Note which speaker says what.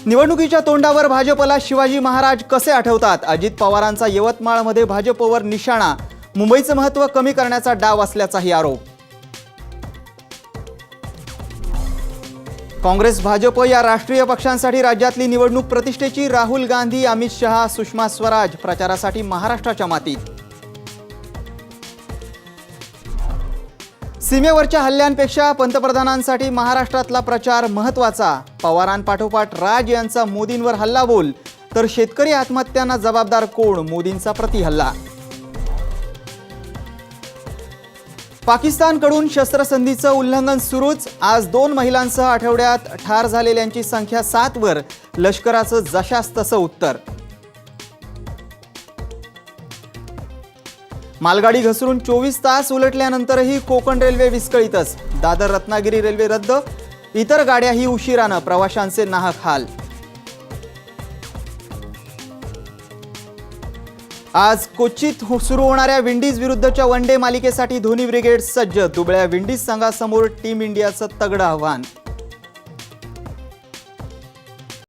Speaker 1: निवडणुकीच्या तोंडावर भाजपला शिवाजी महाराज कसे आठवतात? अजित पवारांचा यवतमाळमध्ये भाजपवर निशाणा, मुंबईचं महत्त्व कमी करण्याचा डाव असल्याचाही आरोप. काँग्रेस भाजप या राष्ट्रीय पक्षांसाठी राज्यातली निवडणूक प्रतिष्ठेची. राहुल गांधी, अमित शहा, सुषमा स्वराज प्रचारासाठी महाराष्ट्राच्या मातीत. सीमेवरच्या हल्ल्यांपेक्षा पंतप्रधानांसाठी महाराष्ट्रातला प्रचार महत्त्वाचा. पवारांपाठोपाठ राज यांचा मोदींवर हल्लाबोल, तर शेतकरी आत्महत्यांना जबाबदार कोण? मोदींचा प्रतिहल्ला. पाकिस्तानकडून शस्त्रसंधीचं उल्लंघन सुरूच. आज 2 महिलांसह आठवड्यात ठार झालेल्यांची संख्या 7 वर. लष्कराचं जशास तसं उत्तर. मालगाडी घसरून 24 तास उलटल्यानंतरही कोकण रेल्वे विस्कळीतच. दादर रत्नागिरी रेल्वे रद्द, इतर गाड्याही उशिरानं. प्रवाशांचे नाहक हाल. आज कोच्चीत सुरू होणाऱ्या विंडीज विरुद्धच्या वन डे मालिकेसाठी धोनी ब्रिगेड सज्ज. दुबळ्या विंडीज संघासमोर टीम इंडियाचं तगडं आव्हान.